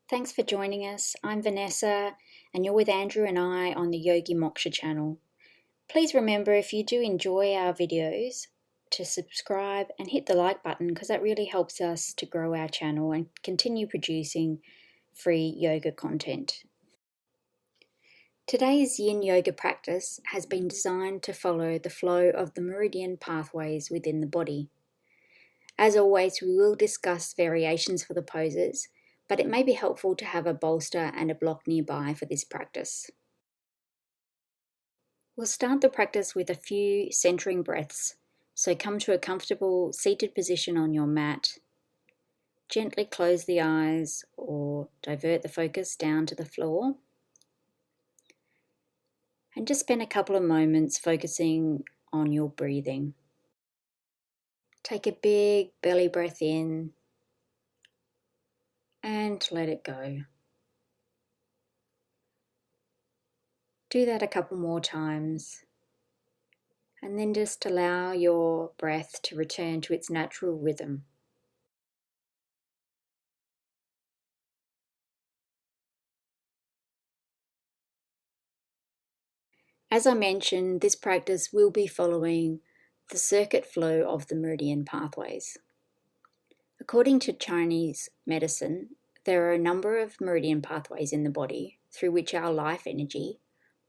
Thanks for joining us. I'm Vanessa, and you're with Andrew and I on the Yogi Moksha channel. Please remember, if you do enjoy our videos, to subscribe and hit the like button, because that really helps us to grow our channel and continue producing free yoga content. Today's yin yoga practice has been designed to follow the flow of the meridian pathways within the body. As always, we will discuss variations for the poses, but it may be helpful to have a bolster and a block nearby for this practice. We'll start the practice with a few centering breaths, so come to a comfortable seated position on your mat. Gently close the eyes or divert the focus down to the floor. And just spend a couple of moments focusing on your breathing. Take a big belly breath in and let it go. Do that a couple more times, and then just allow your breath to return to its natural rhythm. As I mentioned, this practice will be following the circuit flow of the meridian pathways. According to Chinese medicine, there are a number of meridian pathways in the body through which our life energy,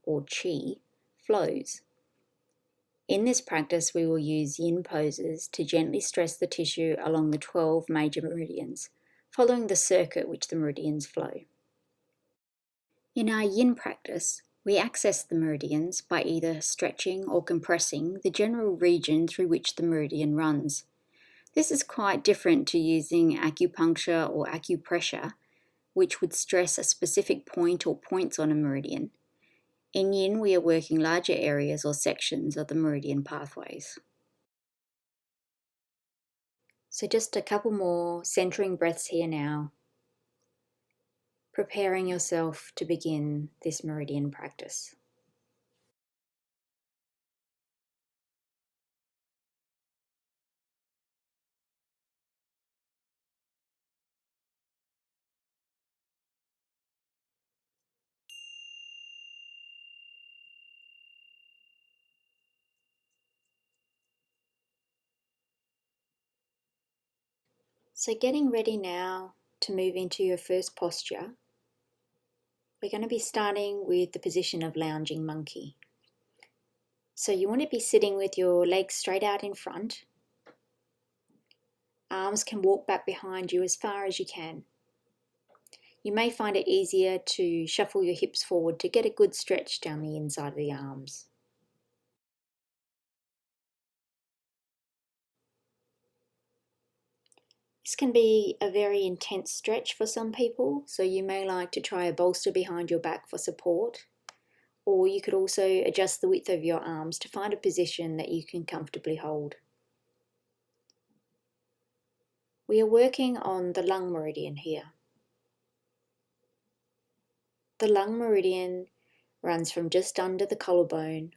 or qi, flows. In this practice, we will use yin poses to gently stress the tissue along the 12 major meridians, following the circuit which the meridians flow. In our yin practice, we access the meridians by either stretching or compressing the general region through which the meridian runs. This is quite different to using acupuncture or acupressure, which would stress a specific point or points on a meridian. In yin, we are working larger areas or sections of the meridian pathways. So just a couple more centering breaths here now, preparing yourself to begin this meridian practice. So getting ready now to move into your first posture, we're going to be starting with the position of lounging monkey. So you want to be sitting with your legs straight out in front. Arms can walk back behind you as far as you can. You may find it easier to shuffle your hips forward to get a good stretch down the inside of the arms. This can be a very intense stretch for some people, so you may like to try a bolster behind your back for support, or you could also adjust the width of your arms to find a position that you can comfortably hold. We are working on the lung meridian here. The lung meridian runs from just under the collarbone,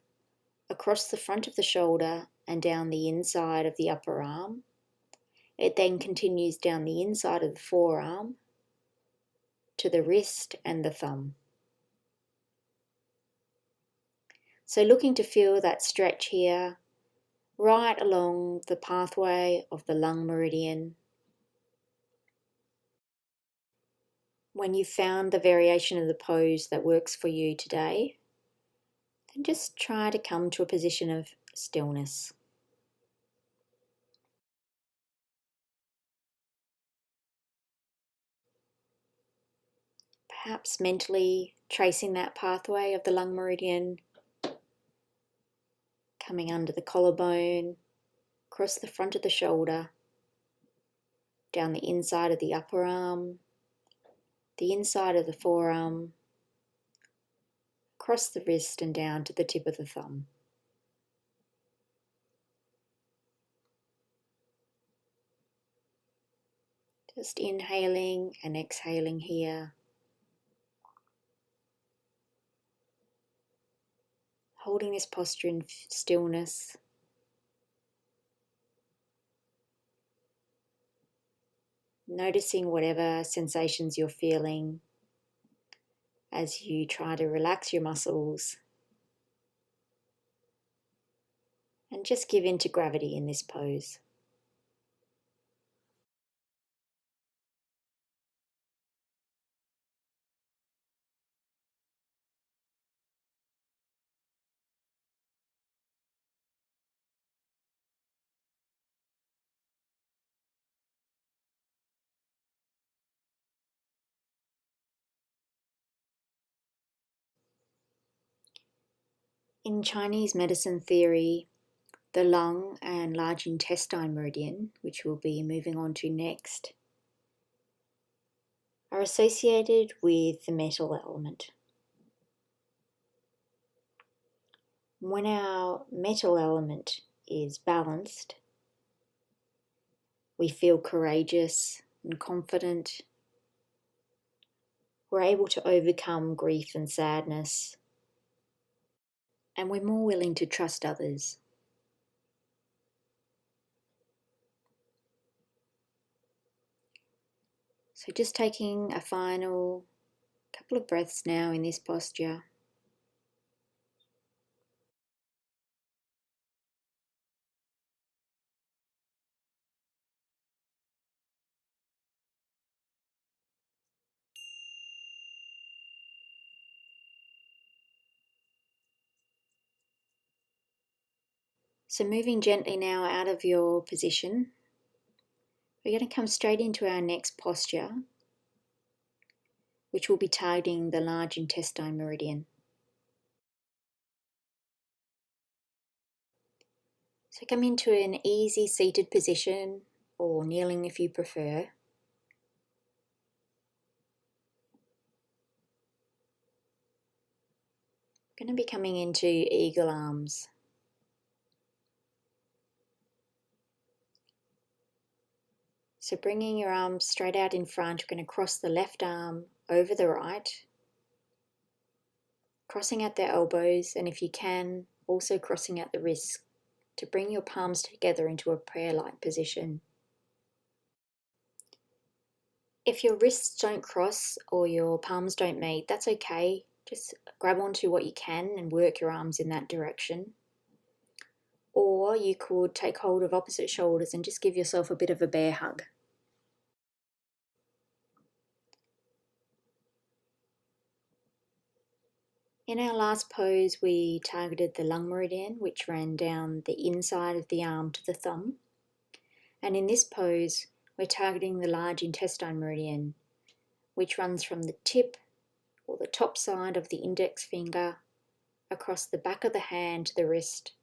across the front of the shoulder and down the inside of the upper arm. It then continues down the inside of the forearm to the wrist and the thumb. So looking to feel that stretch here, right along the pathway of the lung meridian. When you've found the variation of the pose that works for you today, then just try to come to a position of stillness. Perhaps mentally tracing that pathway of the lung meridian, coming under the collarbone, across the front of the shoulder, down the inside of the upper arm, the inside of the forearm, across the wrist and down to the tip of the thumb. Just inhaling and exhaling here. Holding this posture in stillness. noticing whatever sensations you're feeling as you try to relax your muscles and just give in to gravity in this pose. In Chinese medicine theory, the lung and large intestine meridian, which we'll be moving on to next, are associated with the metal element. When our metal element is balanced, we feel courageous and confident. We're able to overcome grief and sadness, and we're more willing to trust others. So just taking a final couple of breaths now in this posture. So moving gently now out of your position, we're going to come straight into our next posture, which will be targeting the large intestine meridian. So come into an easy seated position, or kneeling if you prefer. We're going to be coming into eagle arms. So bringing your arms straight out in front, you're going to cross the left arm over the right, crossing at the elbows, and if you can, also crossing at the wrists to bring your palms together into a prayer-like position. If your wrists don't cross or your palms don't meet, that's okay. Just grab onto what you can and work your arms in that direction. Or you could take hold of opposite shoulders and just give yourself a bit of a bear hug. In our last pose, we targeted the lung meridian, which ran down the inside of the arm to the thumb. And in this pose, we're targeting the large intestine meridian, which runs from the tip or the top side of the index finger across the back of the hand to the wrist,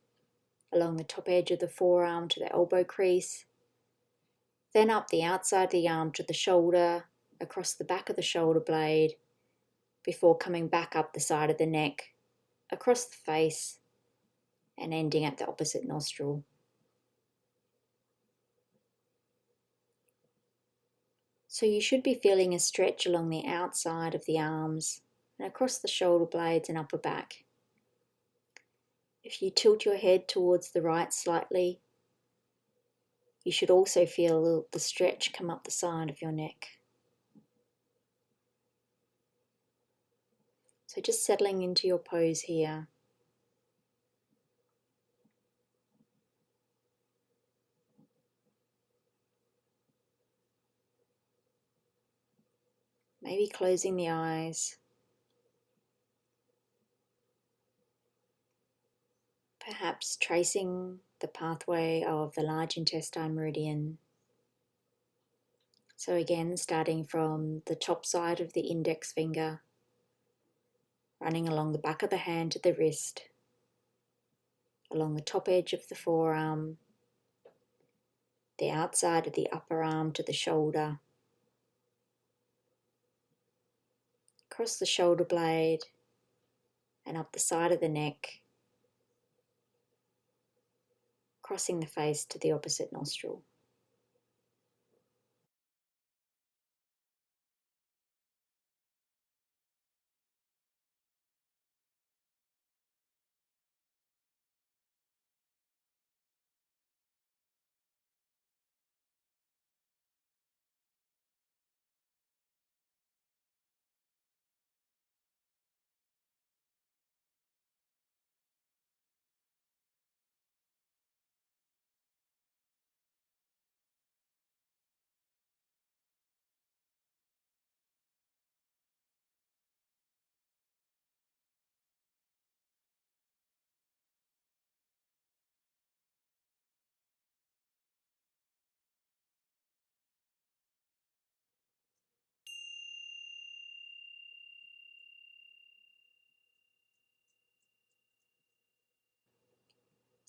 along the top edge of the forearm to the elbow crease, then up the outside of the arm to the shoulder, across the back of the shoulder blade, before coming back up the side of the neck, across the face, and ending at the opposite nostril. So you should be feeling a stretch along the outside of the arms and across the shoulder blades and upper back. If you tilt your head towards the right slightly, you should also feel the stretch come up the side of your neck. So just settling into your pose here. Maybe closing the eyes. Perhaps tracing the pathway of the large intestine meridian. So again, starting from the top side of the index finger, running along the back of the hand to the wrist, along the top edge of the forearm, the outside of the upper arm to the shoulder, across the shoulder blade, and up the side of the neck, crossing the face to the opposite nostril.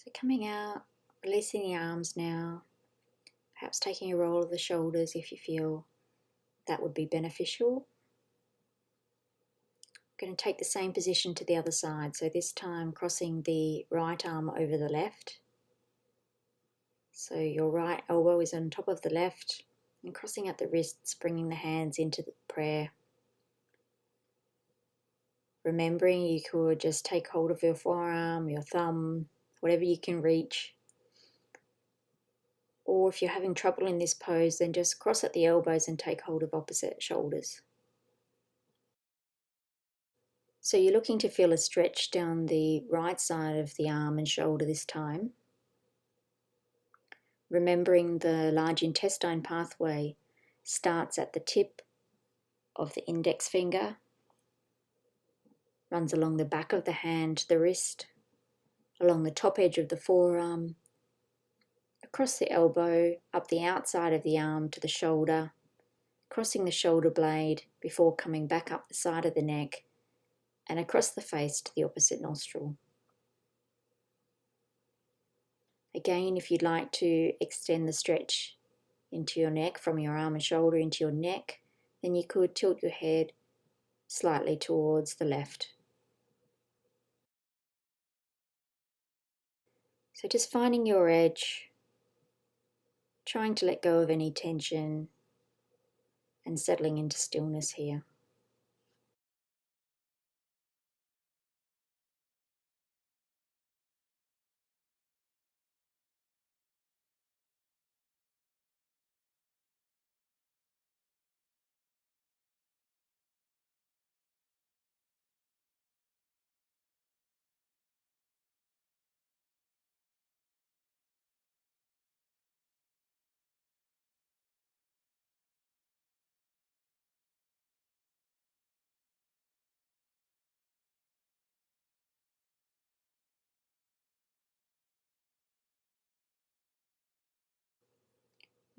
So coming out, releasing the arms now, perhaps taking a roll of the shoulders if you feel that would be beneficial. I'm going to take the same position to the other side, so this time crossing the right arm over the left. So your right elbow is on top of the left, and crossing at the wrists, bringing the hands into the prayer. Remembering you could just take hold of your forearm, your thumb, whatever you can reach. Or if you're having trouble in this pose, then just cross at the elbows and take hold of opposite shoulders. So you're looking to feel a stretch down the right side of the arm and shoulder this time. Remembering the large intestine pathway starts at the tip of the index finger, runs along the back of the hand to the wrist, along the top edge of the forearm, across the elbow, up the outside of the arm to the shoulder, crossing the shoulder blade before coming back up the side of the neck and across the face to the opposite nostril. Again, if you'd like to extend the stretch into your neck, from your arm and shoulder into your neck, then you could tilt your head slightly towards the left. So just finding your edge, trying to let go of any tension and settling into stillness here.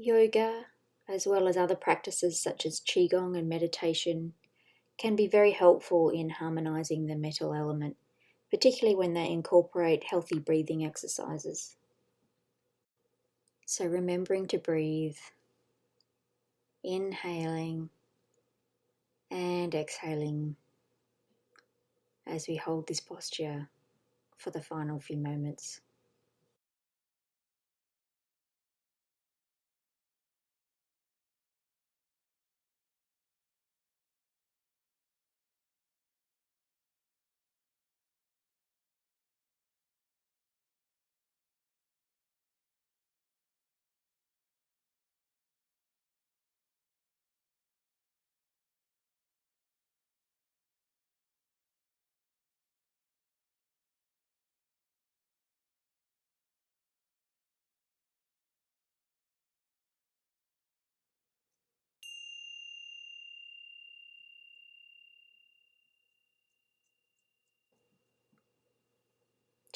Yoga, as well as other practices such as Qigong and meditation, can be very helpful in harmonizing the metal element, particularly when they incorporate healthy breathing exercises. So remembering to breathe, inhaling and exhaling as we hold this posture for the final few moments.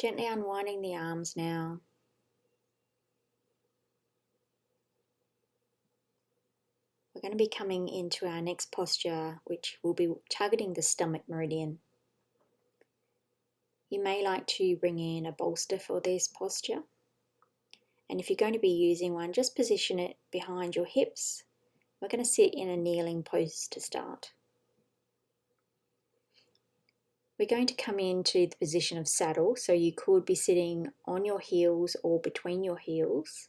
Gently unwinding the arms now. We're going to be coming into our next posture, which will be targeting the stomach meridian. You may like to bring in a bolster for this posture. And if you're going to be using one, just position it behind your hips. We're going to sit in a kneeling pose to start. We're going to come into the position of saddle, so you could be sitting on your heels or between your heels.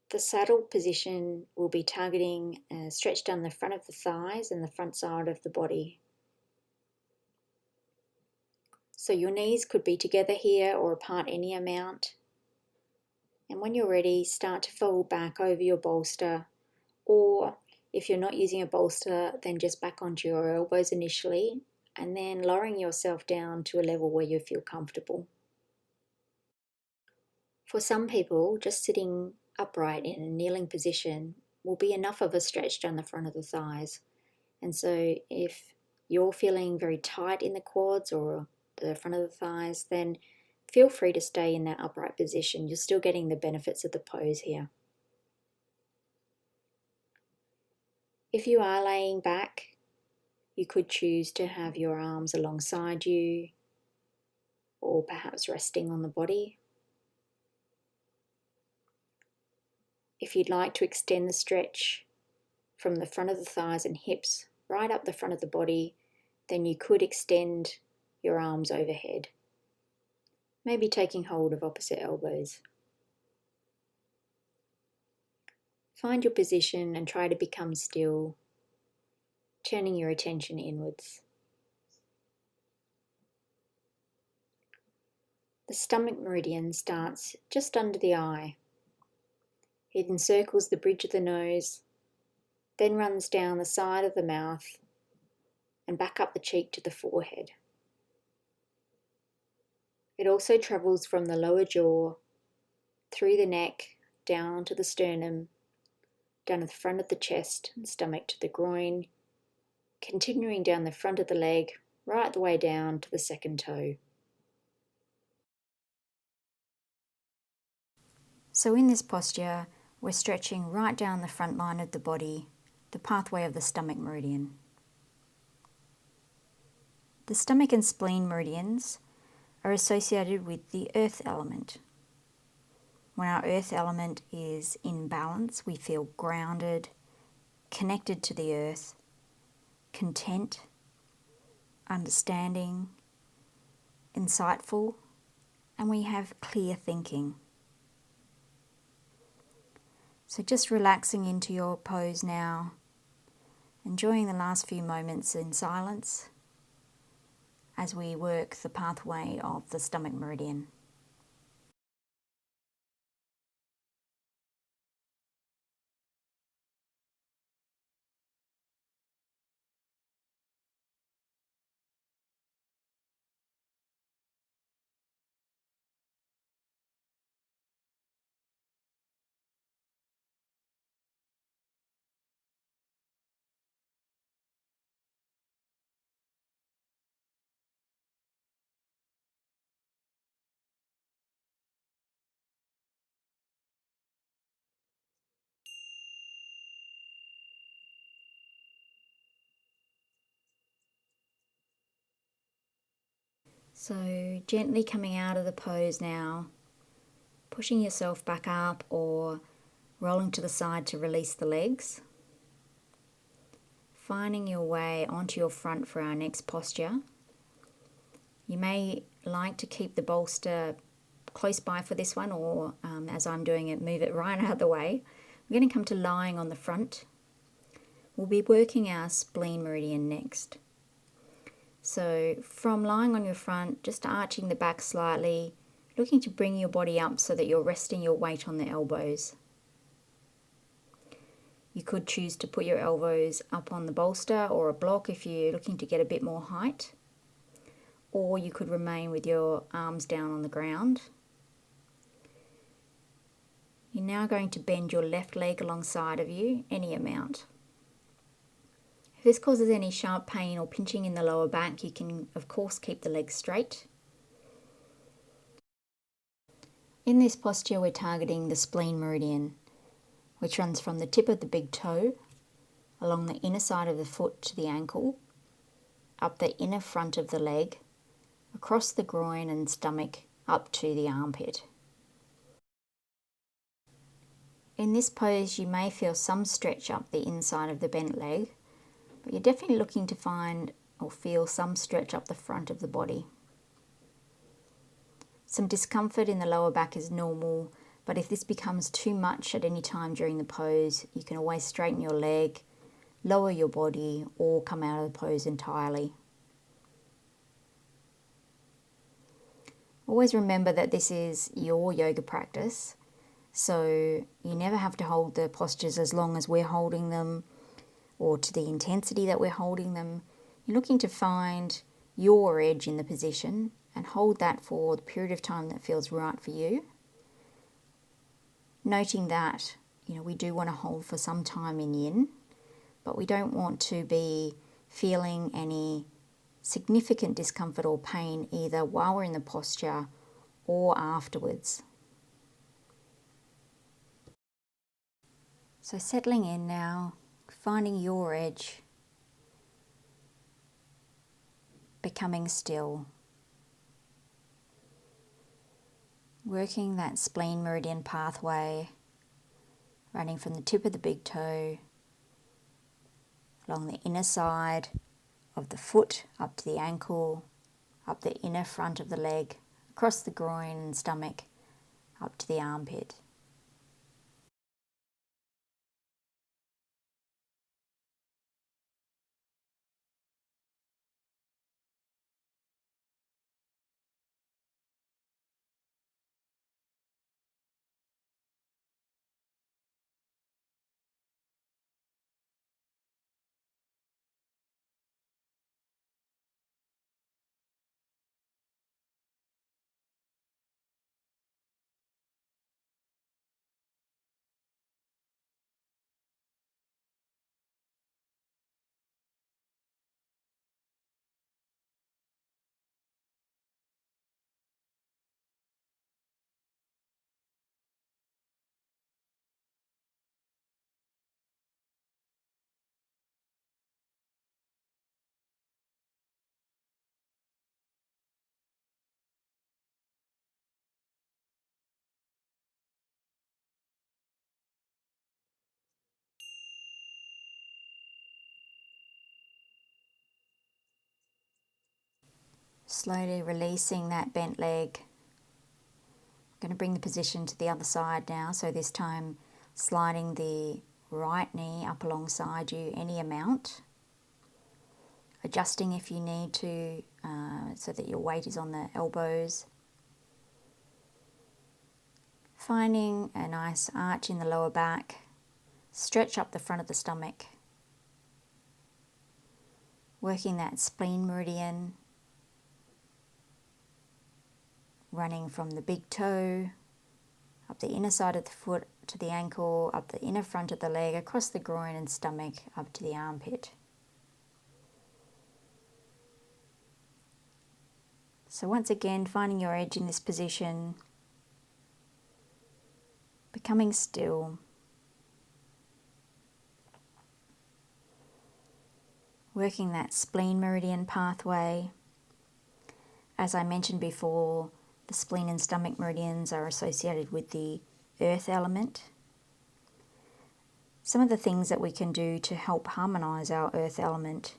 The saddle position will be targeting a stretch down the front of the thighs and the front side of the body. So your knees could be together here or apart any amount. And when you're ready, start to fold back over your bolster, or if you're not using a bolster, then just back onto your elbows initially, and then lowering yourself down to a level where you feel comfortable. For some people, just sitting upright in a kneeling position will be enough of a stretch down the front of the thighs. And so if you're feeling very tight in the quads or the front of the thighs, then feel free to stay in that upright position. You're still getting the benefits of the pose here. If you are laying back, You could choose to have your arms alongside you or perhaps resting on the body. If you'd like to extend the stretch from the front of the thighs and hips right up the front of the body, then you could extend your arms overhead, maybe taking hold of opposite elbows. Find your position and try to become still, turning your attention inwards. The stomach meridian starts just under the eye. It encircles the bridge of the nose, then runs down the side of the mouth and back up the cheek to the forehead. It also travels from the lower jaw, through the neck, down to the sternum, down the front of the chest and stomach to the groin, continuing down the front of the leg, right the way down to the second toe. So in this posture, we're stretching right down the front line of the body, the pathway of the stomach meridian. The stomach and spleen meridians are associated with the earth element. When our earth element is in balance, we feel grounded, connected to the earth, content, understanding, insightful, and we have clear thinking. So just relaxing into your pose now, enjoying the last few moments in silence as we work the pathway of the stomach meridian. So gently coming out of the pose now, pushing yourself back up or rolling to the side to release the legs. Finding your way onto your front for our next posture. You may like to keep the bolster close by for this one, or as I'm doing it, move it right out of the way. We're going to come to lying on the front. We'll be working our spleen meridian next. So from lying on your front, just arching the back slightly, looking to bring your body up so that you're resting your weight on the elbows. You could choose to put your elbows up on the bolster or a block if you're looking to get a bit more height. Or you could remain with your arms down on the ground. You're now going to bend your left leg alongside of you, any amount. If this causes any sharp pain or pinching in the lower back, you can of course keep the leg straight. In this posture we're targeting the spleen meridian, which runs from the tip of the big toe, along the inner side of the foot to the ankle, up the inner front of the leg, across the groin and stomach, up to the armpit. In this pose you may feel some stretch up the inside of the bent leg, but you're definitely looking to find or feel some stretch up the front of the body. Some discomfort in the lower back is normal, but if this becomes too much at any time during the pose, you can always straighten your leg, lower your body, or come out of the pose entirely. Always remember that this is your yoga practice, so you never have to hold the postures as long as we're holding them or to the intensity that we're holding them. You're looking to find your edge in the position and hold that for the period of time that feels right for you. Noting that, we do want to hold for some time in yin, but we don't want to be feeling any significant discomfort or pain either while we're in the posture or afterwards. So settling in now, finding your edge. becoming still. Working that spleen meridian pathway, running from the tip of the big toe, along the inner side of the foot, up to the ankle, up the inner front of the leg, across the groin and stomach, up to the armpit. Slowly releasing that bent leg. I'm going to bring the position to the other side now, so this time sliding the right knee up alongside you any amount. Adjusting if you need to, so that your weight is on the elbows. Finding a nice arch in the lower back. Stretch up the front of the stomach. Working that spleen meridian, running from the big toe, up the inner side of the foot to the ankle, up the inner front of the leg, across the groin and stomach, up to the armpit. So once again, finding your edge in this position, becoming still, working that spleen meridian pathway. As I mentioned before, the spleen and stomach meridians are associated with the earth element. Some of the things that we can do to help harmonise our earth element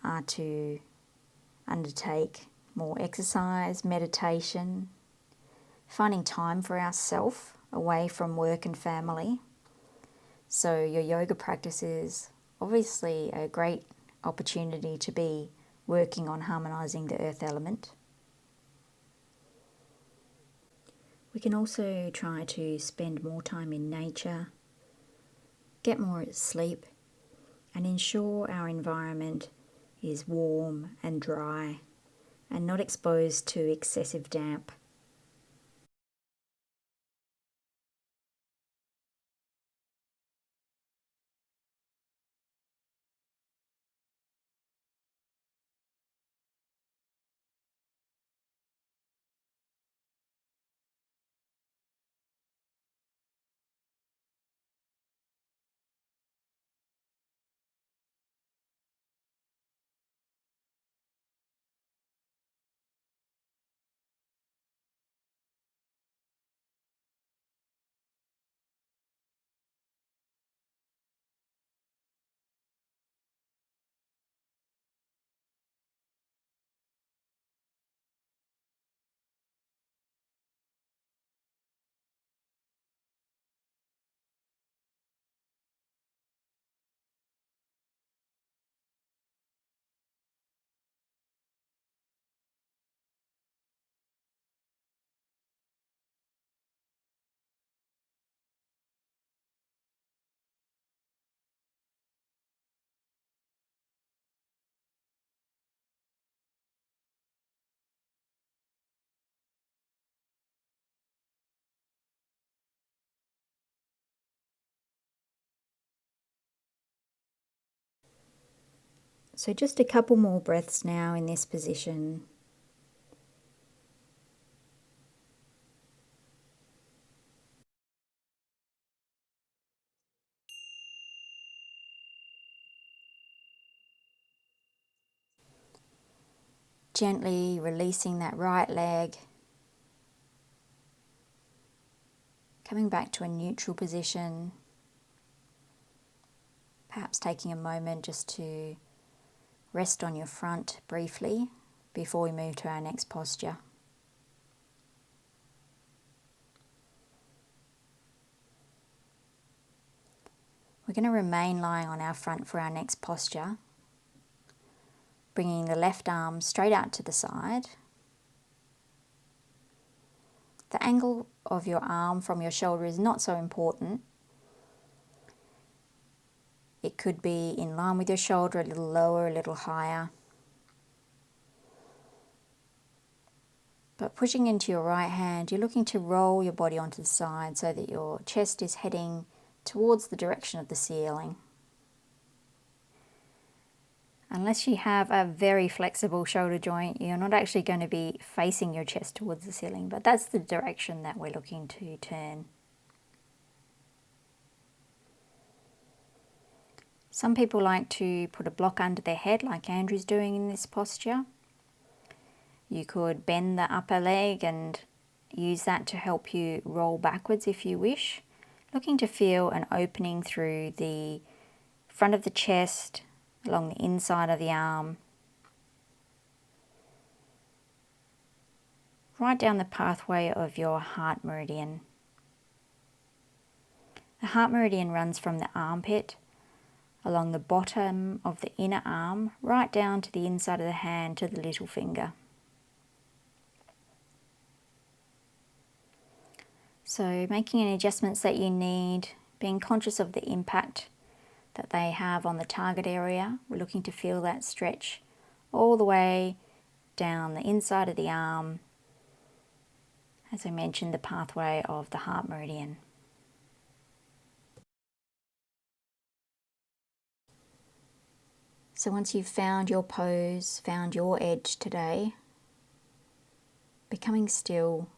are to undertake more exercise, meditation, finding time for ourselves away from work and family. So your yoga practice is obviously a great opportunity to be working on harmonising the earth element. We can also try to spend more time in nature, get more sleep, and ensure our environment is warm and dry and not exposed to excessive damp. So just a couple more breaths now in this position. Gently releasing that right leg, coming back to a neutral position, perhaps taking a moment just to rest on your front briefly before we move to our next posture. We're going to remain lying on our front for our next posture, bringing the left arm straight out to the side. The angle of your arm from your shoulder is not so important. It could be in line with your shoulder, a little lower, a little higher. But pushing into your right hand, you're looking to roll your body onto the side so that your chest is heading towards the direction of the ceiling. Unless you have a very flexible shoulder joint, you're not actually going to be facing your chest towards the ceiling, but that's the direction that we're looking to turn. Some people like to put a block under their head like Andrew's doing in this posture. You could bend the upper leg and use that to help you roll backwards if you wish. Looking to feel an opening through the front of the chest, along the inside of the arm, right down the pathway of your heart meridian. The heart meridian runs from the armpit, along the bottom of the inner arm, right down to the inside of the hand to the little finger. So making any adjustments that you need, being conscious of the impact that they have on the target area. We're looking to feel that stretch all the way down the inside of the arm, as I mentioned, the pathway of the heart meridian. So once you've found your pose, found your edge today, becoming still,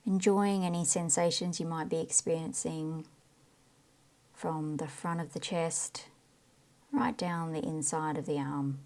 enjoying any sensations you might be experiencing from the front of the chest right down the inside of the arm.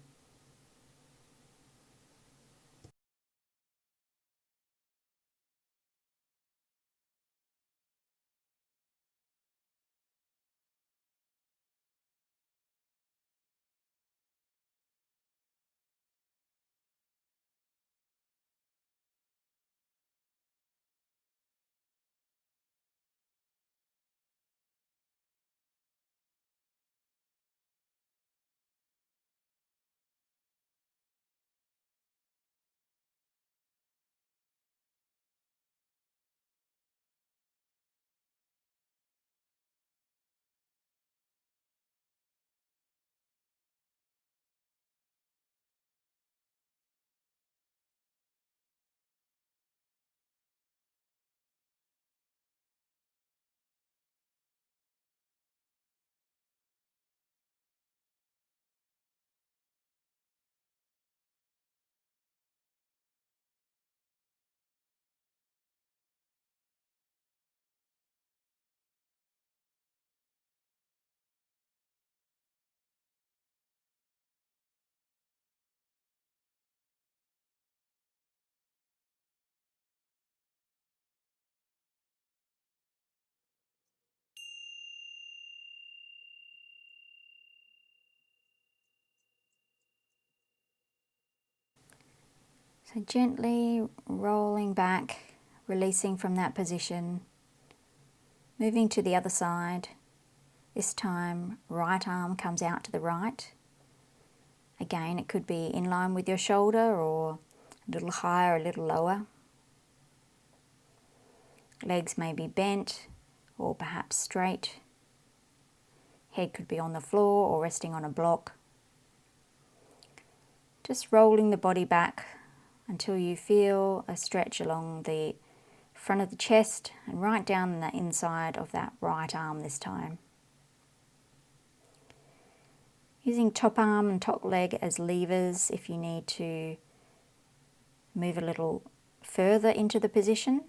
So gently rolling back, releasing from that position, moving to the other side. This time, right arm comes out to the right. Again, it could be in line with your shoulder or a little higher, a little lower. Legs may be bent or perhaps straight. Head could be on the floor or resting on a block. Just rolling the body back until you feel a stretch along the front of the chest and right down the inside of that right arm this time. Using top arm and top leg as levers if you need to move a little further into the position.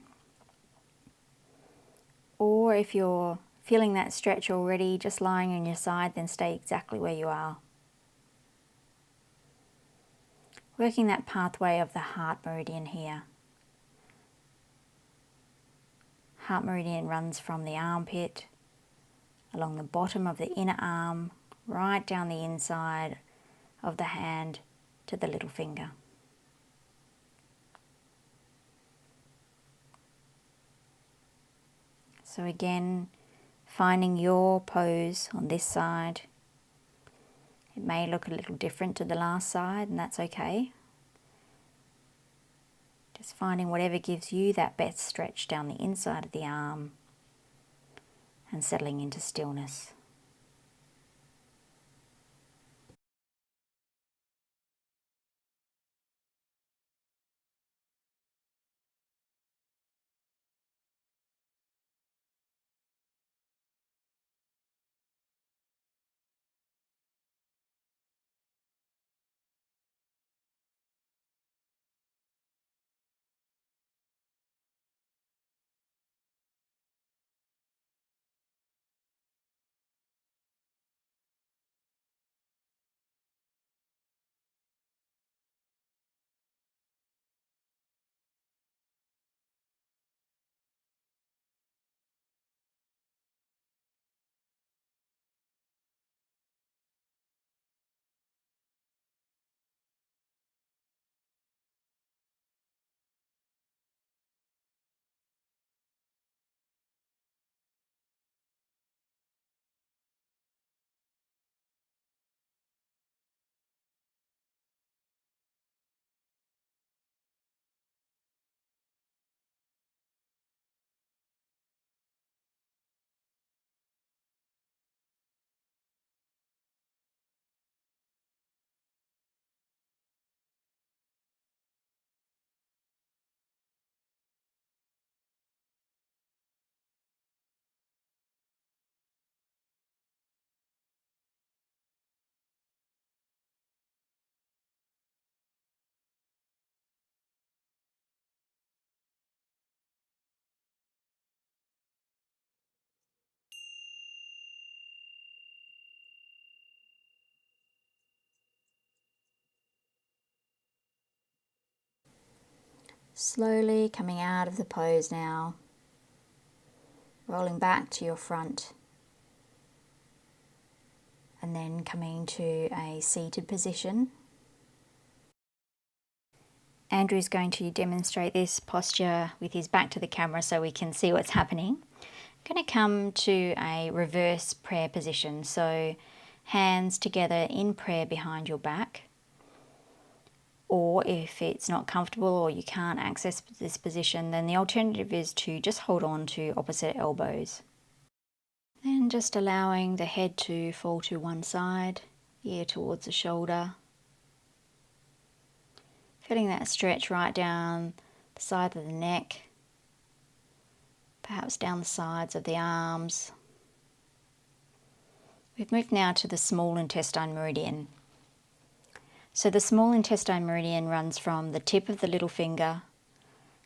Or if you're feeling that stretch already, just lying on your side, then stay exactly where you are. Working that pathway of the heart meridian here. Heart meridian runs from the armpit, along the bottom of the inner arm, right down the inside of the hand to the little finger. So again, finding your pose on this side. It may look a little different to the last side, and that's okay. Just finding whatever gives you that best stretch down the inside of the arm and settling into stillness. Slowly coming out of the pose now, rolling back to your front, and then coming to a seated position. Andrew's going to demonstrate this posture with his back to the camera so we can see what's happening. I'm going to come to a reverse prayer position, so hands together in prayer behind your back. Or if it's not comfortable or you can't access this position, then the alternative is to just hold on to opposite elbows. Then just allowing the head to fall to one side, ear towards the shoulder. Feeling that stretch right down the side of the neck, perhaps down the sides of the arms. We've moved now to the small intestine meridian. So the small intestine meridian runs from the tip of the little finger,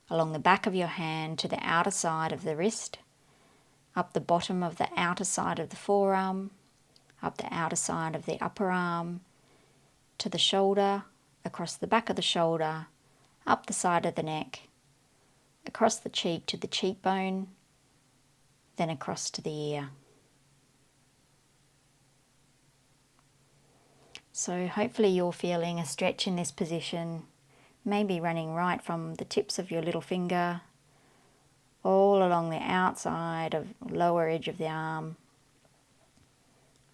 along the back of your hand to the outer side of the wrist, up the bottom of the outer side of the forearm, up the outer side of the upper arm, to the shoulder, across the back of the shoulder, up the side of the neck, across the cheek to the cheekbone, then across to the ear. So hopefully you're feeling a stretch in this position, maybe running right from the tips of your little finger, all along the outside of lower edge of the arm,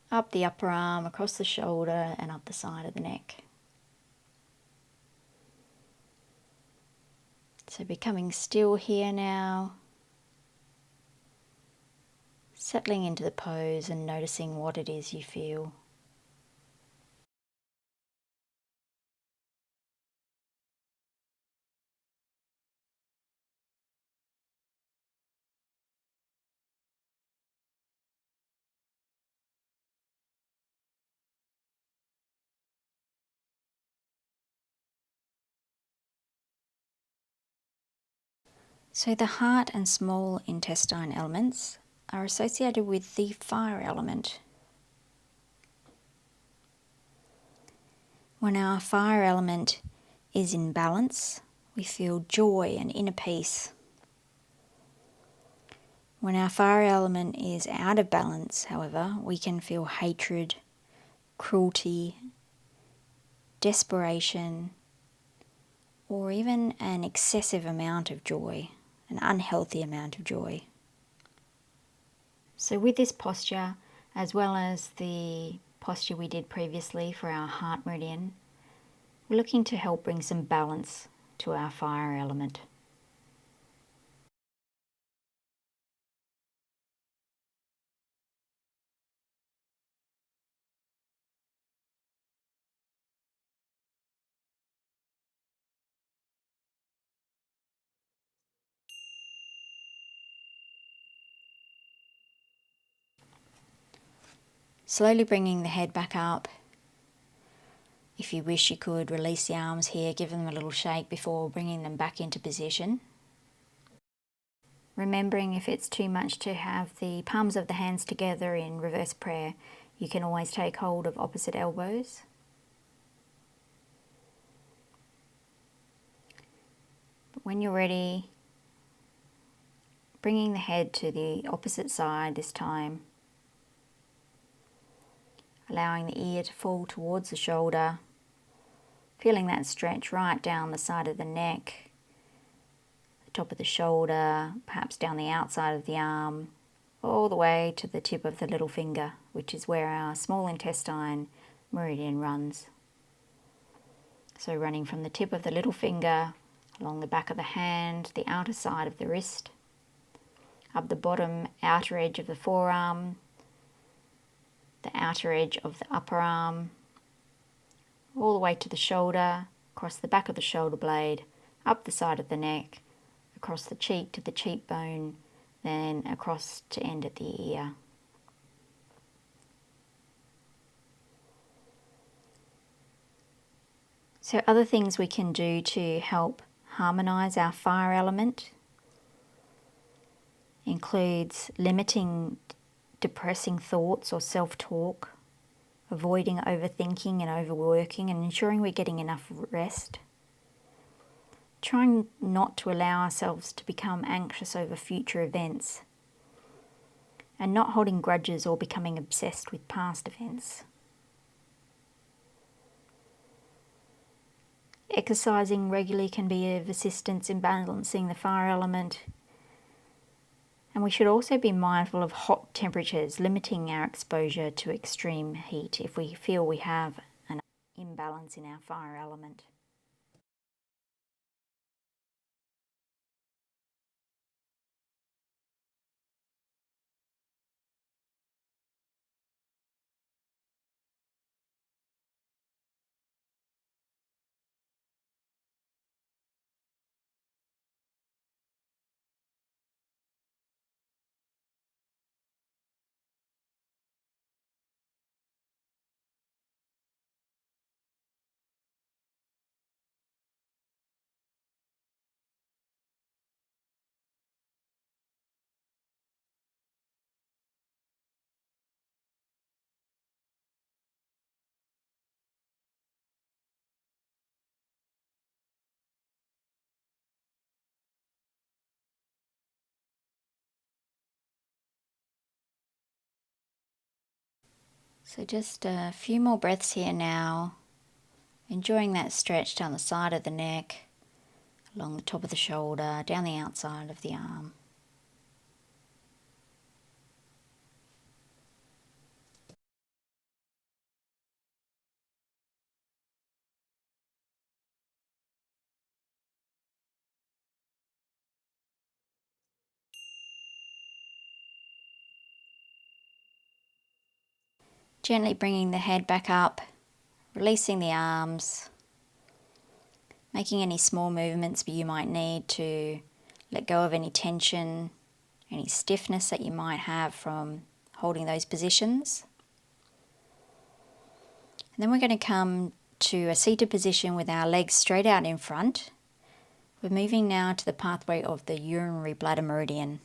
up the upper arm, across the shoulder, and up the side of the neck. So becoming still here now, settling into the pose and noticing what it is you feel. So the heart and small intestine elements are associated with the fire element. When our fire element is in balance, we feel joy and inner peace. When our fire element is out of balance, however, we can feel hatred, cruelty, desperation, or even an excessive amount of joy, an unhealthy amount of joy. So with this posture, as well as the posture we did previously for our heart meridian, we're looking to help bring some balance to our fire element. Slowly bringing the head back up. If you wish, you could release the arms here, give them a little shake before bringing them back into position. Remembering if it's too much to have the palms of the hands together in reverse prayer, you can always take hold of opposite elbows. But when you're ready, bringing the head to the opposite side this time, allowing the ear to fall towards the shoulder, feeling that stretch right down the side of the neck, the top of the shoulder, perhaps down the outside of the arm, all the way to the tip of the little finger, which is where our small intestine meridian runs. So running from the tip of the little finger, along the back of the hand, the outer side of the wrist, up the bottom outer edge of the forearm, the outer edge of the upper arm, all the way to the shoulder, across the back of the shoulder blade, up the side of the neck, across the cheek to the cheekbone, then across to end at the ear. So other things we can do to help harmonize our fire element includes limiting depressing thoughts or self-talk, avoiding overthinking and overworking, and ensuring we're getting enough rest. Trying not to allow ourselves to become anxious over future events, and not holding grudges or becoming obsessed with past events. Exercising regularly can be of assistance in balancing the fire element. And we should also be mindful of hot temperatures, limiting our exposure to extreme heat if we feel we have an imbalance in our fire element. So just a few more breaths here now, enjoying that stretch down the side of the neck, along the top of the shoulder, down the outside of the arm. Gently bringing the head back up, releasing the arms, making any small movements you might need to let go of any tension, any stiffness that you might have from holding those positions. And then we're going to come to a seated position with our legs straight out in front. We're moving now to the pathway of the urinary bladder meridian.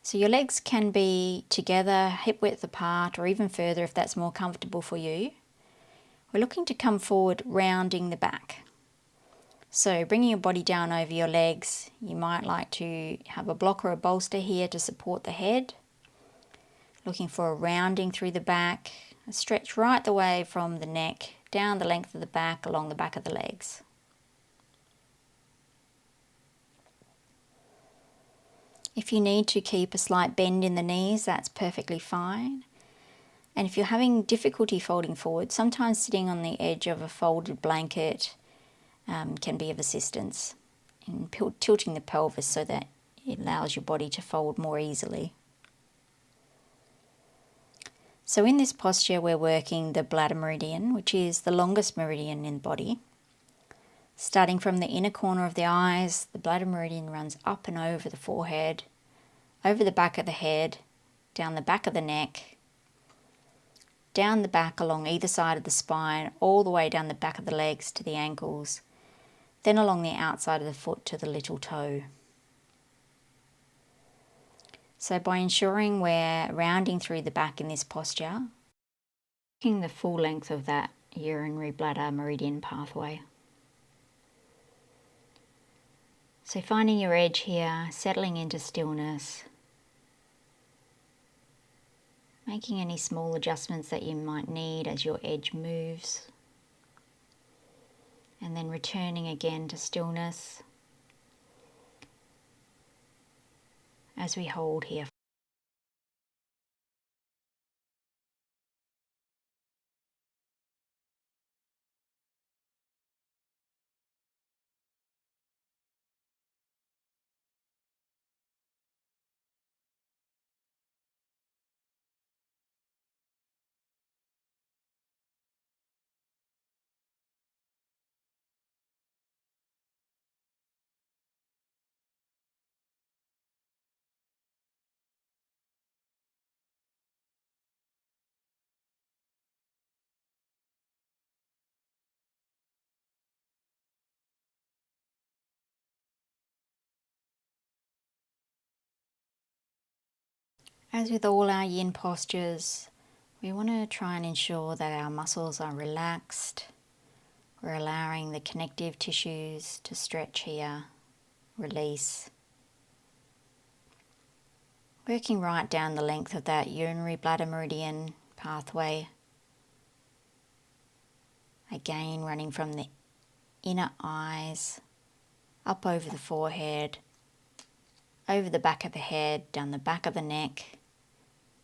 So your legs can be together, hip width apart, or even further if that's more comfortable for you. We're looking to come forward, rounding the back. So bringing your body down over your legs, you might like to have a block or a bolster here to support the head. Looking for a rounding through the back, a stretch right the way from the neck, down the length of the back, along the back of the legs. If you need to keep a slight bend in the knees, that's perfectly fine. And if you're having difficulty folding forward, sometimes sitting on the edge of a folded blanket can be of assistance in tilting the pelvis so that it allows your body to fold more easily. So in this posture we're working the bladder meridian, which is the longest meridian in the body. Starting from the inner corner of the eyes, the bladder meridian runs up and over the forehead, over the back of the head, down the back of the neck, down the back along either side of the spine, all the way down the back of the legs to the ankles, then along the outside of the foot to the little toe. So by ensuring we're rounding through the back in this posture, taking the full length of that urinary bladder meridian pathway. So finding your edge here, settling into stillness, making any small adjustments that you might need as your edge moves, and then returning again to stillness as we hold here. As with all our yin postures, we want to try and ensure that our muscles are relaxed. We're allowing the connective tissues to stretch here, release. Working right down the length of that urinary bladder meridian pathway. Again, running from the inner eyes, up over the forehead, over the back of the head, down the back of the neck,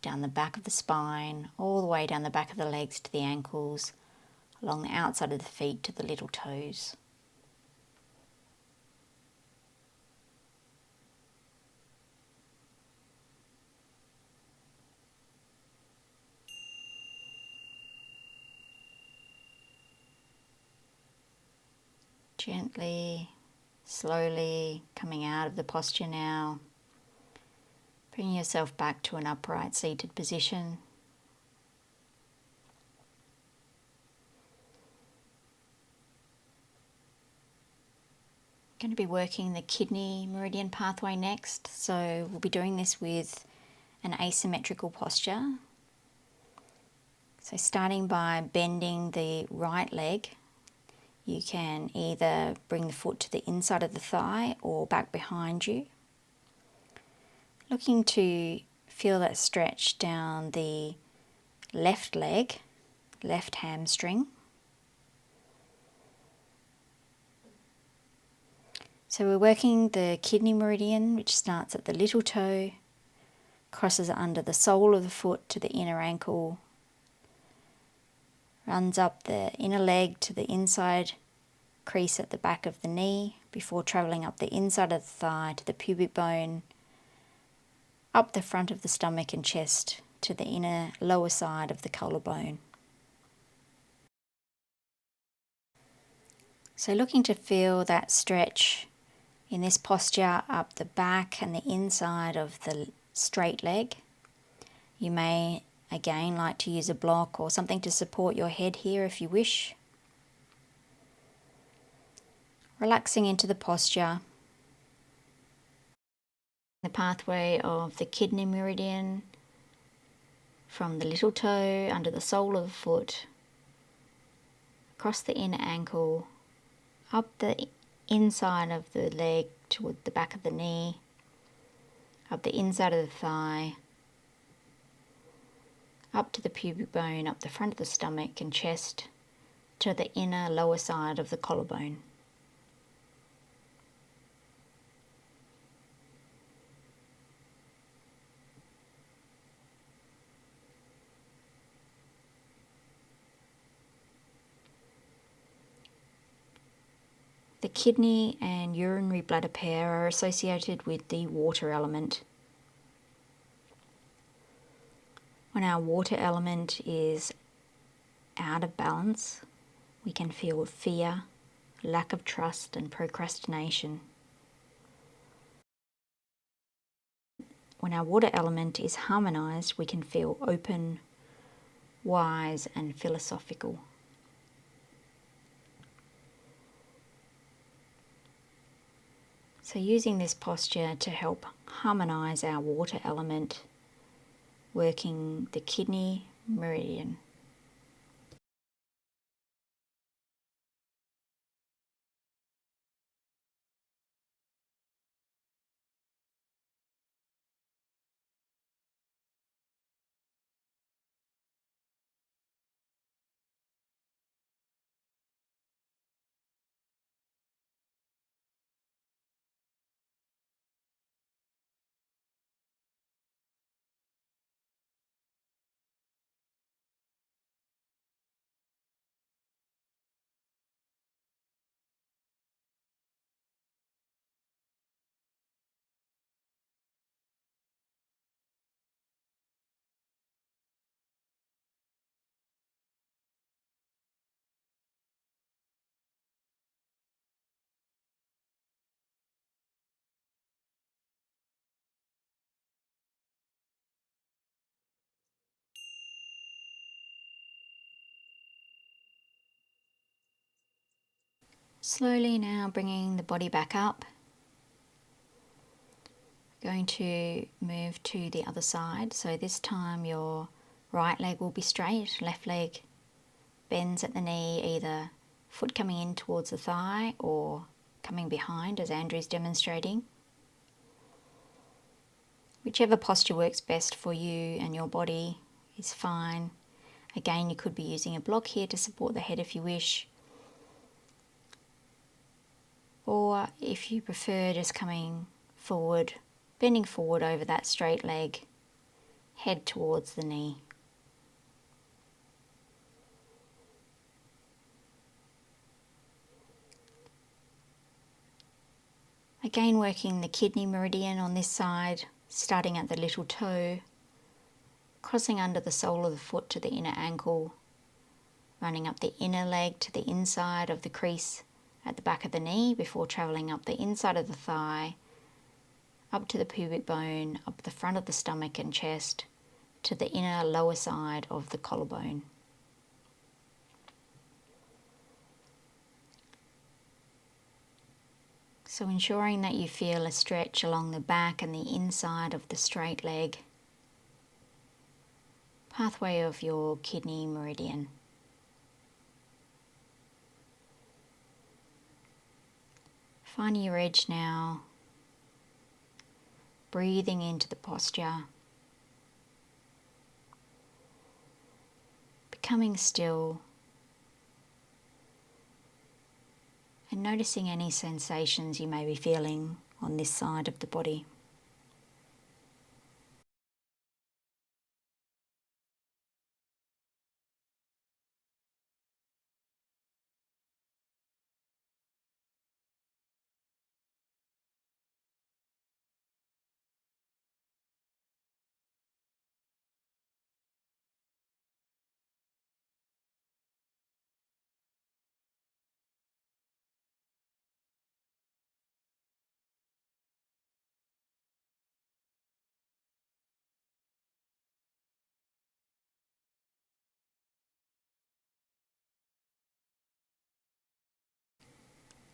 down the back of the spine, all the way down the back of the legs to the ankles, along the outside of the feet to the little toes. Gently, slowly coming out of the posture now. Bring yourself back to an upright seated position. Going to be working the kidney meridian pathway next, so we'll be doing this with an asymmetrical posture. So starting by bending the right leg, you can either bring the foot to the inside of the thigh or back behind you. Looking to feel that stretch down the left leg, left hamstring. So we're working the kidney meridian, which starts at the little toe, crosses under the sole of the foot to the inner ankle, runs up the inner leg to the inside crease at the back of the knee, before travelling up the inside of the thigh to the pubic bone, up the front of the stomach and chest to the inner lower side of the collarbone. So looking to feel that stretch in this posture up the back and the inside of the straight leg. You may again like to use a block or something to support your head here if you wish. Relaxing into the posture. The pathway of the kidney meridian from the little toe under the sole of the foot across the inner ankle, up the inside of the leg toward the back of the knee, up the inside of the thigh, up to the pubic bone, up the front of the stomach and chest, to the inner lower side of the collarbone. The kidney and urinary bladder pair are associated with the water element. When our water element is out of balance, we can feel fear, lack of trust, and procrastination. When our water element is harmonized, we can feel open, wise, and philosophical. So using this posture to help harmonize our water element, working the kidney meridian. Slowly now bringing the body back up. Going to move to the other side. So this time your right leg will be straight, left leg bends at the knee, either foot coming in towards the thigh or coming behind as Andrew's demonstrating. Whichever posture works best for you and your body is fine. Again, you could be using a block here to support the head if you wish. Or if you prefer, just coming forward, bending forward over that straight leg, head towards the knee. Again, working the kidney meridian on this side, starting at the little toe, crossing under the sole of the foot to the inner ankle, running up the inner leg to the inside of the crease at the back of the knee before travelling up the inside of the thigh, up to the pubic bone, up the front of the stomach and chest, to the inner lower side of the collarbone. So ensuring that you feel a stretch along the back and the inside of the straight leg, pathway of your kidney meridian. Finding your edge now, breathing into the posture, becoming still, and noticing any sensations you may be feeling on this side of the body.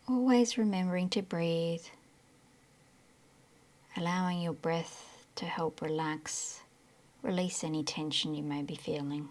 Always remembering to breathe, allowing your breath to help relax, release any tension you may be feeling.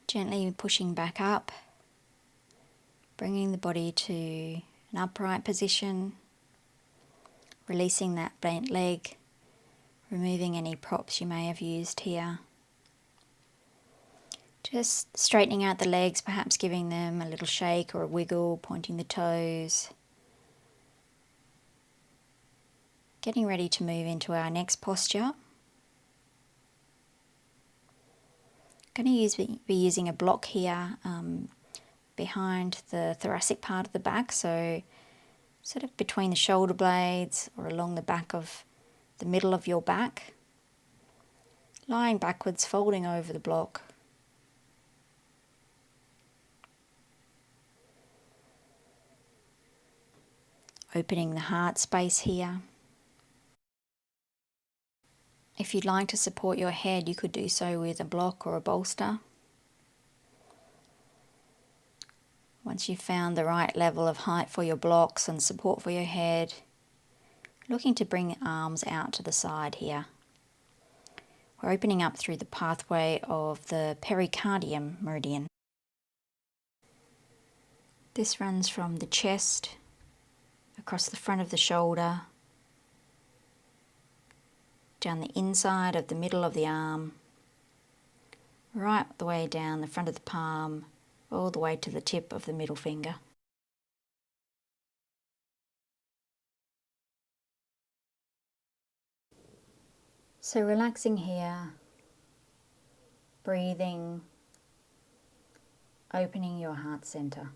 Gently pushing back up, bringing the body to an upright position, releasing that bent leg, removing any props you may have used here. Just straightening out the legs, perhaps giving them a little shake or a wiggle, pointing the toes. Getting ready to move into our next posture. Going to be using a block here behind the thoracic part of the back, so sort of between the shoulder blades or along the back of the middle of your back. Lying backwards, folding over the block. Opening the heart space here. If you'd like to support your head, you could do so with a block or a bolster. Once you've found the right level of height for your blocks and support for your head, looking to bring the arms out to the side here. We're opening up through the pathway of the pericardium meridian. This runs from the chest, across the front of the shoulder, down the inside of the middle of the arm, right the way down the front of the palm, all the way to the tip of the middle finger. So relaxing here, breathing, opening your heart center.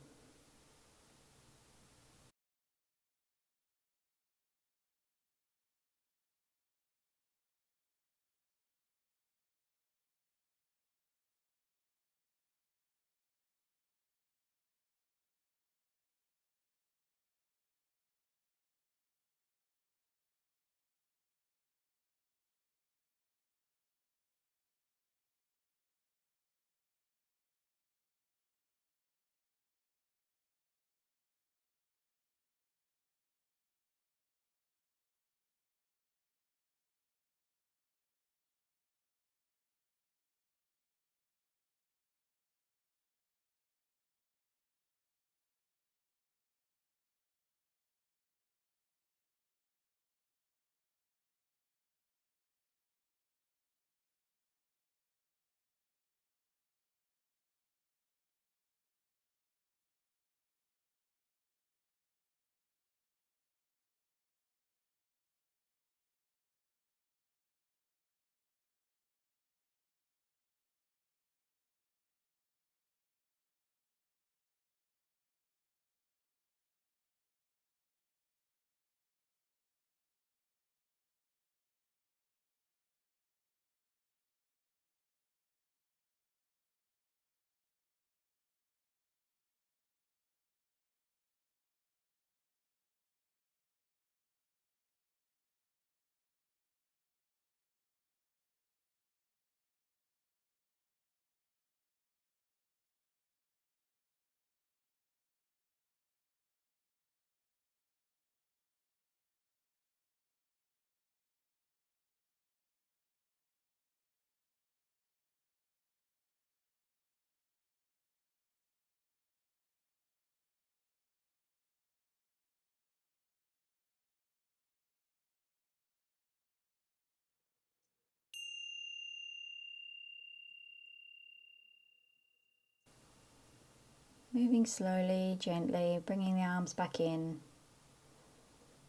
Moving slowly, gently, bringing the arms back in,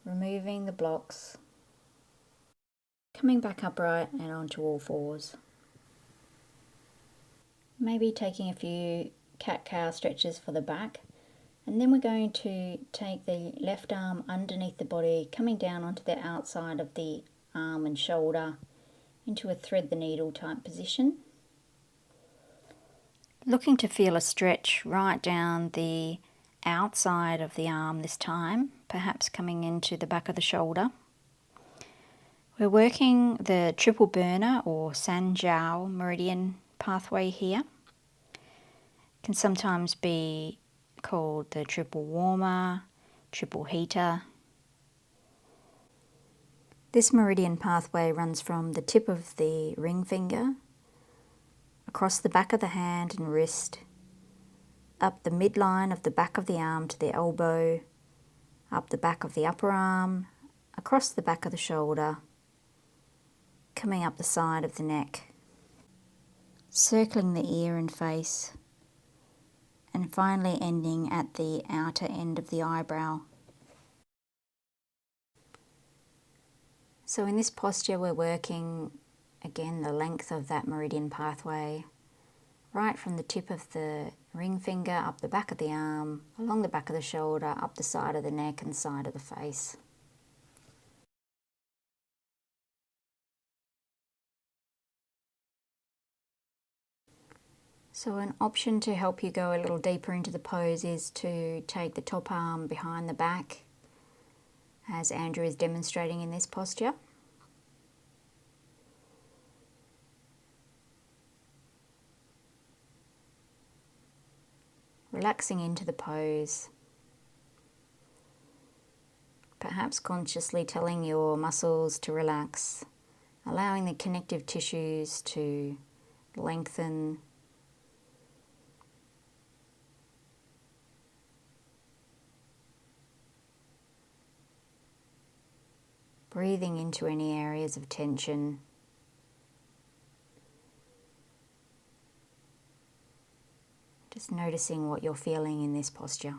removing the blocks, coming back upright and onto all fours. Maybe taking a few cat-cow stretches for the back, and then we're going to take the left arm underneath the body, coming down onto the outside of the arm and shoulder into a thread the needle type position. Looking to feel a stretch right down the outside of the arm this time, perhaps coming into the back of the shoulder. We're working the triple burner or Sanjiao meridian pathway here. It can sometimes be called the triple warmer, triple heater. This meridian pathway runs from the tip of the ring finger across the back of the hand and wrist, up the midline of the back of the arm to the elbow, up the back of the upper arm, across the back of the shoulder, coming up the side of the neck, circling the ear and face, and finally ending at the outer end of the eyebrow. So in this posture we're working again the length of that meridian pathway, right from the tip of the ring finger up the back of the arm, along the back of the shoulder, up the side of the neck and side of the face. So an option to help you go a little deeper into the pose is to take the top arm behind the back, as Andrew is demonstrating in this posture. Relaxing into the pose, perhaps consciously telling your muscles to relax, allowing the connective tissues to lengthen, breathing into any areas of tension. Just noticing what you're feeling in this posture.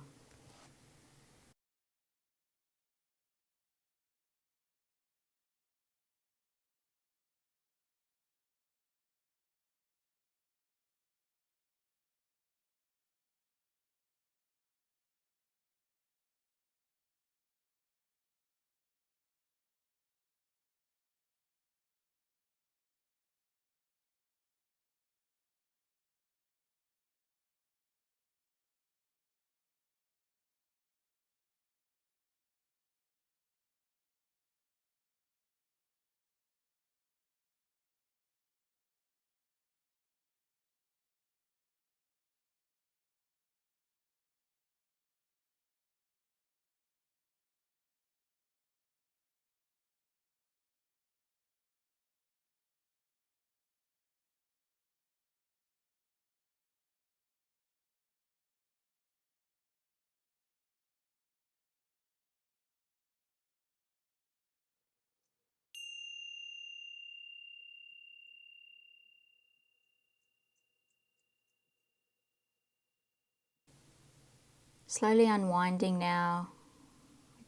Slowly unwinding now,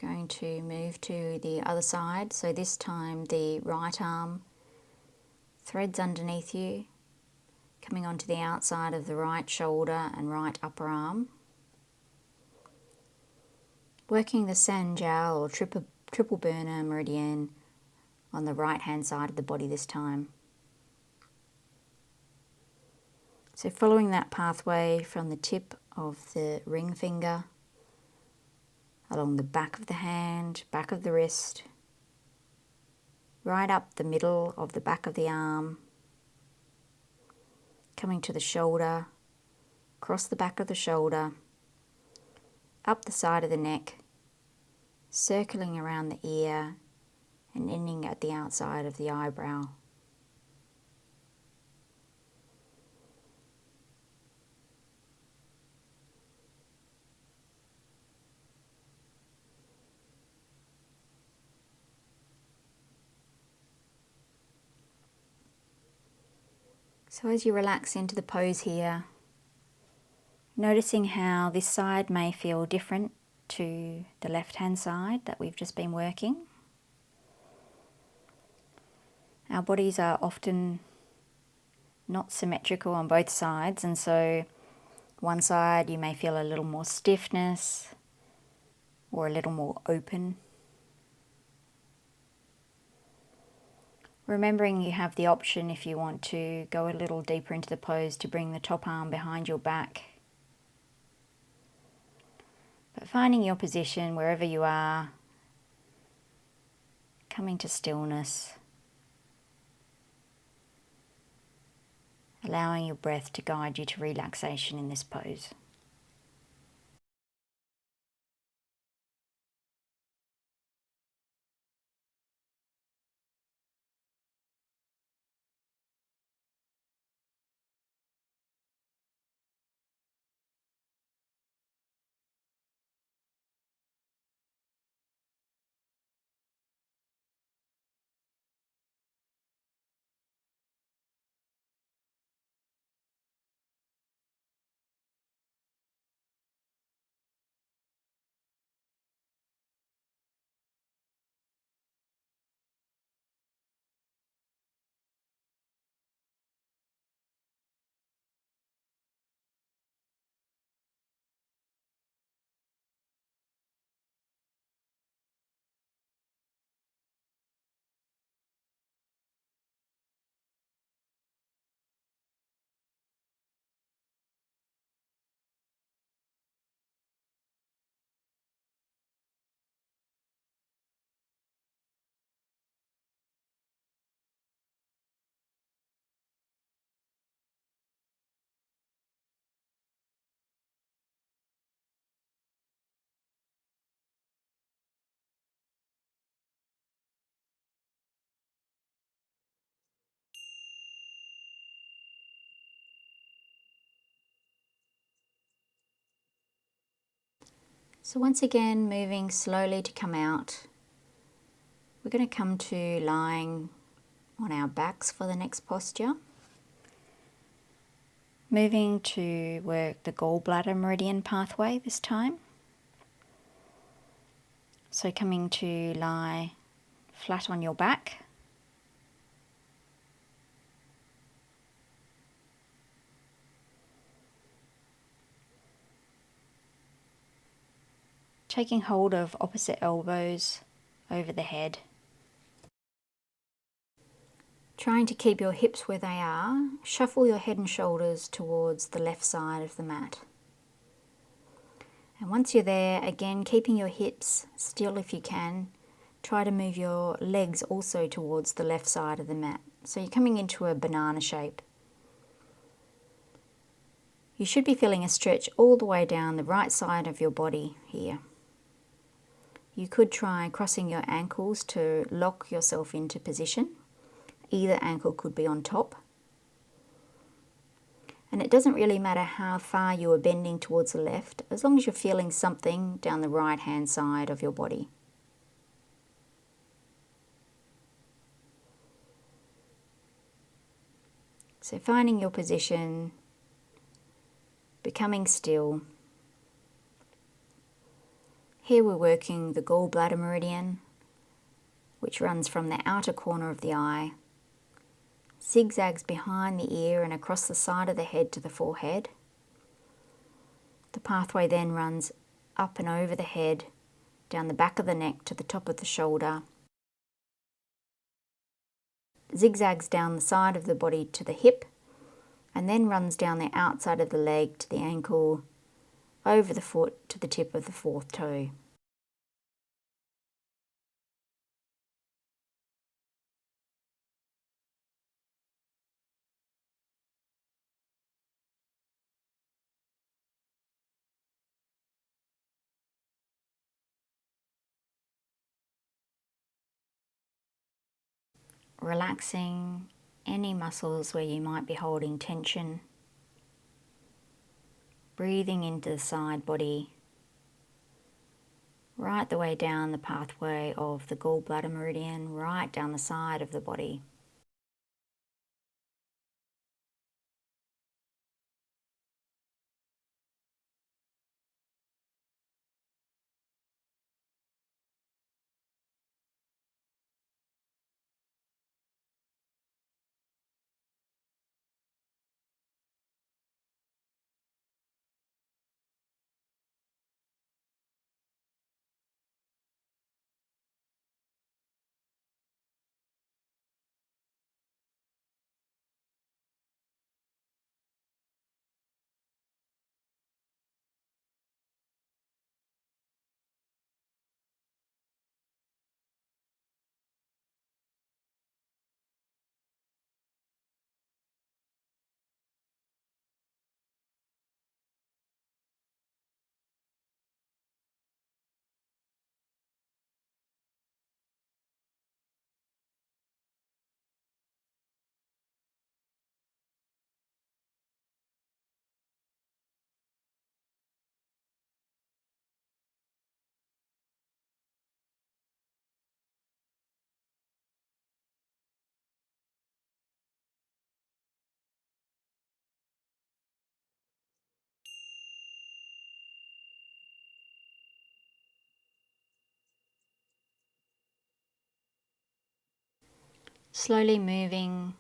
we're going to move to the other side. So this time the right arm threads underneath you, coming onto the outside of the right shoulder and right upper arm. Working the Sanjiao or triple burner meridian on the right hand side of the body this time. So following that pathway from the tip of the ring finger, along the back of the hand, back of the wrist, right up the middle of the back of the arm, coming to the shoulder, across the back of the shoulder, up the side of the neck, circling around the ear and ending at the outside of the eyebrow. So as you relax into the pose here, noticing how this side may feel different to the left-hand side that we've just been working. Our bodies are often not symmetrical on both sides, and so one side you may feel a little more stiffness or a little more open. Remembering you have the option, if you want to go a little deeper into the pose, to bring the top arm behind your back. But finding your position wherever you are, coming to stillness, allowing your breath to guide you to relaxation in this pose. So once again, moving slowly to come out, we're going to come to lying on our backs for the next posture. Moving to work the gallbladder meridian pathway this time. So coming to lie flat on your back. Taking hold of opposite elbows over the head. Trying to keep your hips where they are, shuffle your head and shoulders towards the left side of the mat. And once you're there, again keeping your hips still if you can, try to move your legs also towards the left side of the mat. So you're coming into a banana shape. You should be feeling a stretch all the way down the right side of your body here. You could try crossing your ankles to lock yourself into position. Either ankle could be on top. And it doesn't really matter how far you are bending towards the left, as long as you're feeling something down the right hand side of your body. So finding your position, becoming still. Here we're working the gallbladder meridian, which runs from the outer corner of the eye, zigzags behind the ear and across the side of the head to the forehead. The pathway then runs up and over the head, down the back of the neck to the top of the shoulder, zigzags down the side of the body to the hip, and then runs down the outside of the leg to the ankle, over the foot to the tip of the fourth toe. Relaxing any muscles where you might be holding tension. Breathing into the side body, right the way down the pathway of the gallbladder meridian, right down the side of the body. Slowly moving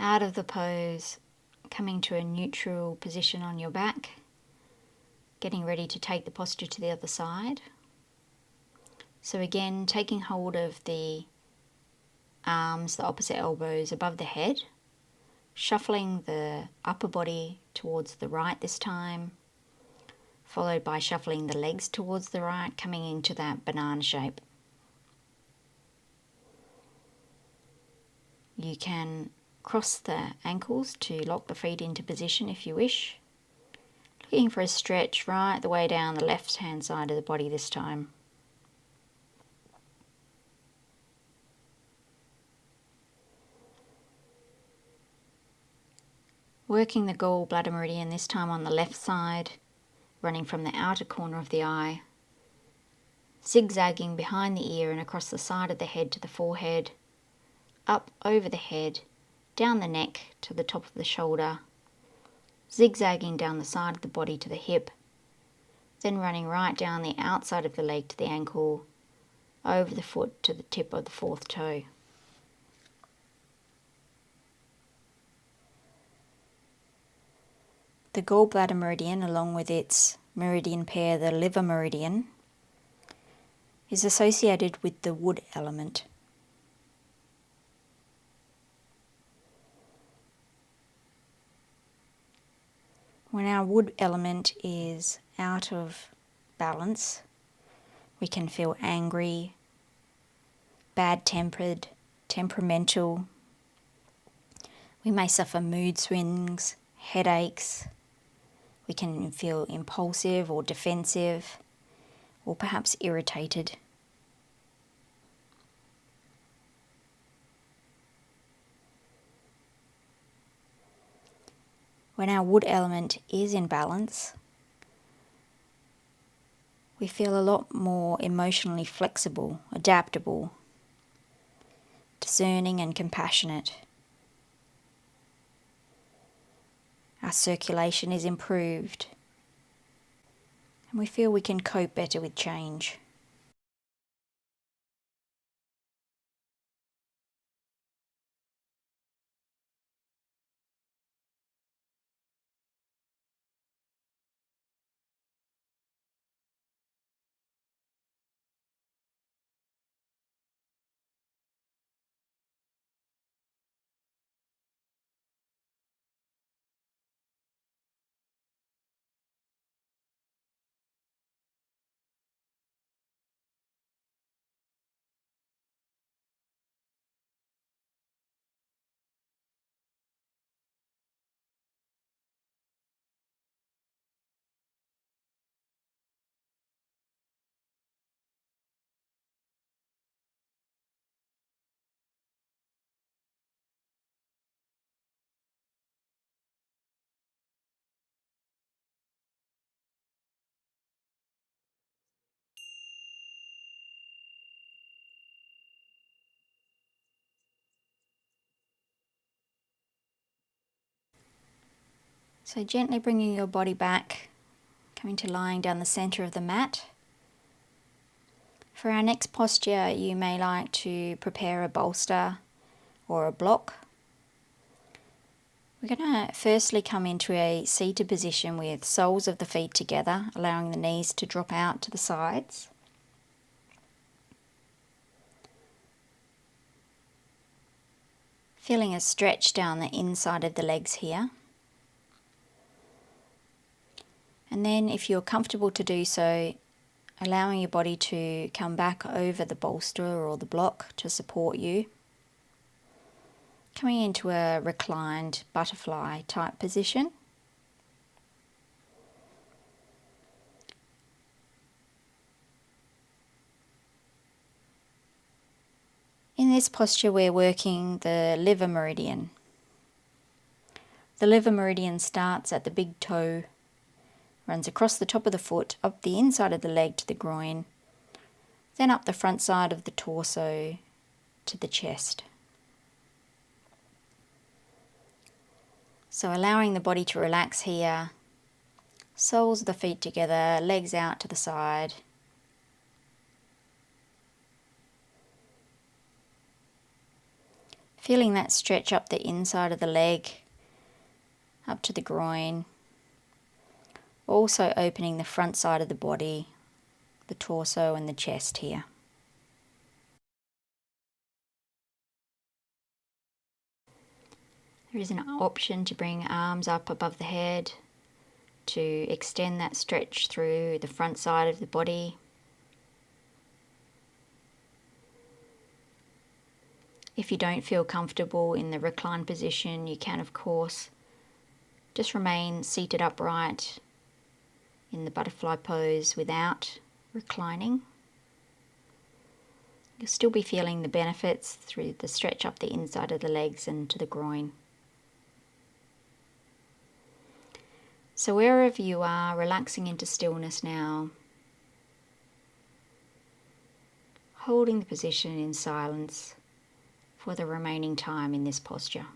out of the pose, coming to a neutral position on your back, getting ready to take the posture to the other side. So again, taking hold of the arms, the opposite elbows above the head, shuffling the upper body towards the right this time, followed by shuffling the legs towards the right, coming into that banana shape. You can cross the ankles to lock the feet into position if you wish. Looking for a stretch right the way down the left hand side of the body this time. Working the gallbladder meridian this time on the left side, running from the outer corner of the eye zigzagging behind the ear and across the side of the head to the forehead, up over the head, down the neck to the top of the shoulder, zigzagging down the side of the body to the hip, then running right down the outside of the leg to the ankle, over the foot to the tip of the fourth toe. The gallbladder meridian, along with its meridian pair, the liver meridian, is associated with the wood element. When our wood element is out of balance, we can feel angry, bad-tempered, temperamental. We may suffer mood swings, headaches. We can feel impulsive or defensive, or perhaps irritated. When our wood element is in balance, we feel a lot more emotionally flexible, adaptable, discerning and compassionate. Our circulation is improved, and we feel we can cope better with change. So gently bringing your body back, coming to lying down the center of the mat. For our next posture, you may like to prepare a bolster or a block. We're going to firstly come into a seated position with soles of the feet together, allowing the knees to drop out to the sides. Feeling a stretch down the inside of the legs here. And then if you're comfortable to do so, allowing your body to come back over the bolster or the block to support you. Coming into a reclined butterfly type position. In this posture we're working the liver meridian. The liver meridian starts at the big toe, runs across the top of the foot, up the inside of the leg to the groin, then up the front side of the torso to the chest. So allowing the body to relax here, soles of the feet together, legs out to the side. Feeling that stretch up the inside of the leg, up to the groin. Also opening the front side of the body, the torso and the chest here. There is an option to bring arms up above the head, to extend that stretch through the front side of the body. If you don't feel comfortable in the reclined position, you can of course just remain seated upright in the butterfly pose without reclining. You'll still be feeling the benefits through the stretch up the inside of the legs and to the groin. So wherever you are, relaxing into stillness now. holding the position in silence for the remaining time in this posture.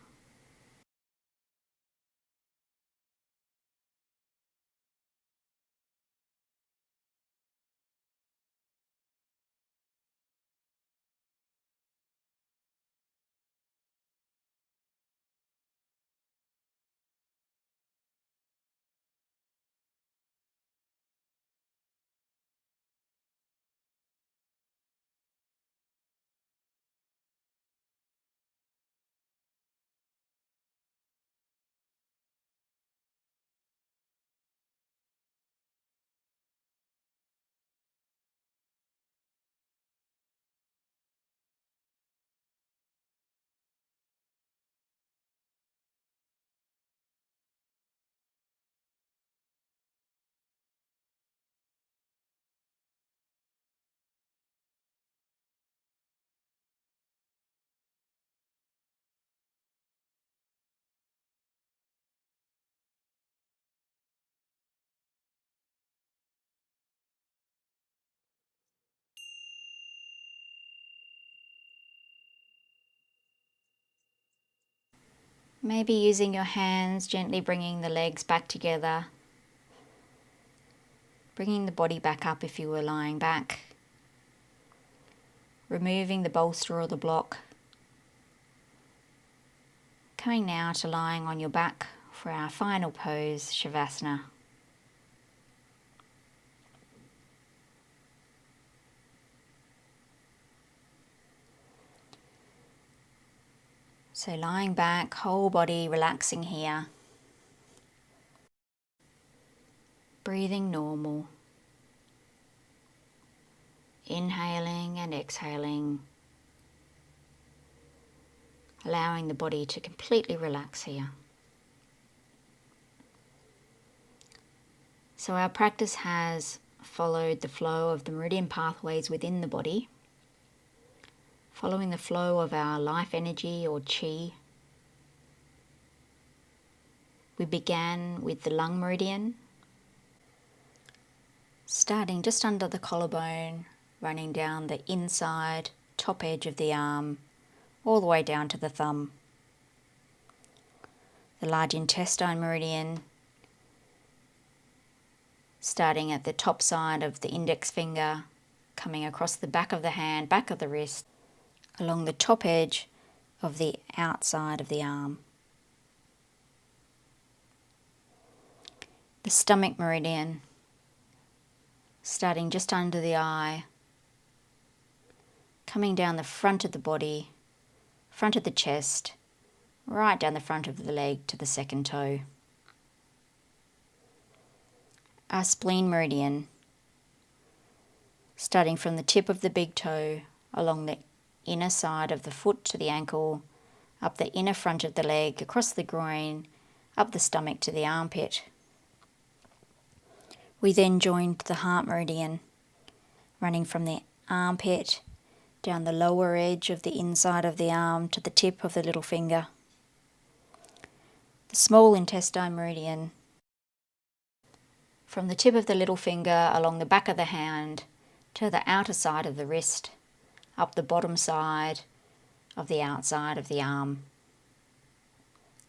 Maybe using your hands, gently bringing the legs back together, bringing the body back up if you were lying back, removing the bolster or the block, coming now to lying on your back for our final pose, Shavasana. So lying back, whole body relaxing here. Breathing normal. Inhaling and exhaling. Allowing the body to completely relax here. So our practice has followed the flow of the meridian pathways within the body, following the flow of our life energy or chi. We began with the lung meridian, starting just under the collarbone, running down the inside, top edge of the arm, all the way down to the thumb. The large intestine meridian, starting at the top side of the index finger, coming across the back of the hand, back of the wrist, along the top edge of the outside of the arm. The stomach meridian, starting just under the eye, coming down the front of the body, front of the chest, right down the front of the leg to the second toe. Our spleen meridian, starting from the tip of the big toe, along the inner side of the foot to the ankle, up the inner front of the leg, across the groin, up the stomach to the armpit. We then joined the heart meridian, running from the armpit, down the lower edge of the inside of the arm to the tip of the little finger. The small intestine meridian, from the tip of the little finger along the back of the hand to the outer side of the wrist, up the bottom side of the outside of the arm,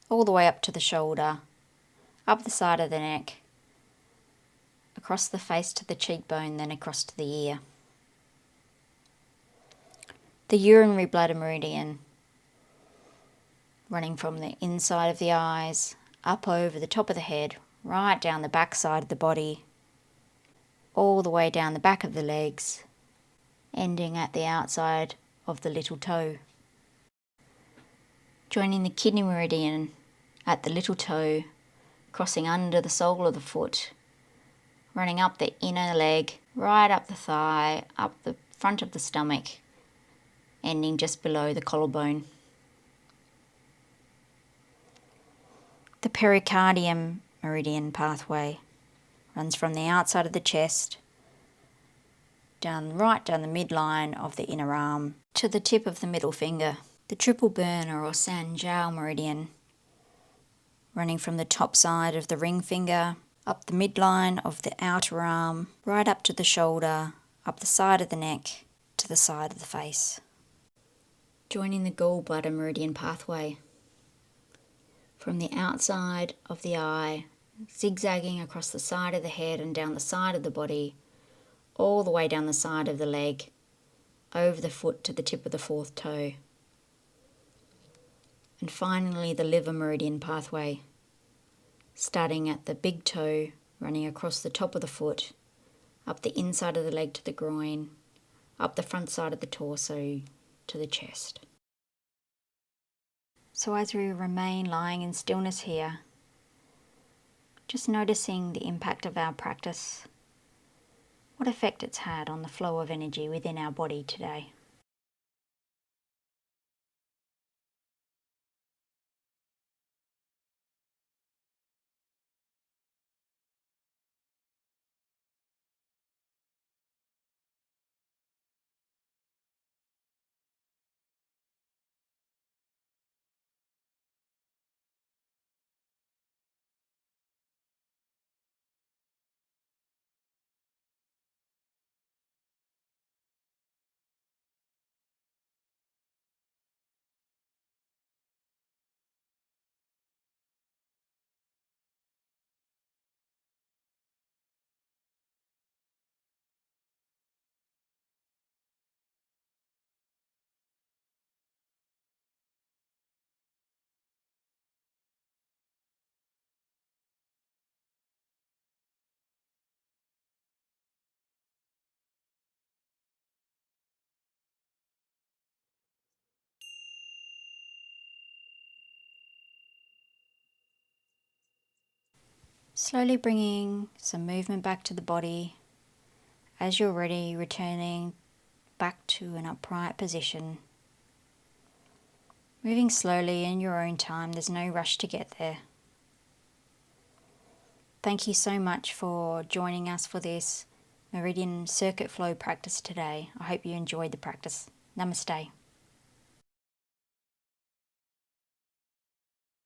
all the way up to the shoulder, up the side of the neck, across the face to the cheekbone, then across to the ear. The urinary bladder meridian, running from the inside of the eyes, up over the top of the head, right down the back side of the body, all the way down the back of the legs, ending at the outside of the little toe. Joining the kidney meridian at the little toe, crossing under the sole of the foot, running up the inner leg, right up the thigh, up the front of the stomach, ending just below the collarbone. The pericardium meridian pathway runs from the outside of the chest, right down the midline of the inner arm to the tip of the middle finger. The triple burner or Sanjiao meridian, running from the top side of the ring finger, up the midline of the outer arm, right up to the shoulder, up the side of the neck, to the side of the face. Joining the gallbladder meridian pathway from the outside of the eye, zigzagging across the side of the head and down the side of the body, all the way down the side of the leg, over the foot to the tip of the fourth toe. And finally the liver meridian pathway, starting at the big toe, running across the top of the foot, up the inside of the leg to the groin, up the front side of the torso to the chest. So as we remain lying in stillness here, just noticing the impact of our practice, what effect it's had on the flow of energy within our body today. Slowly bringing some movement back to the body. As you're ready, returning back to an upright position. Moving slowly in your own time, there's no rush to get there. Thank you so much for joining us for this Meridian circuit flow practice today. I hope you enjoyed the practice. Namaste.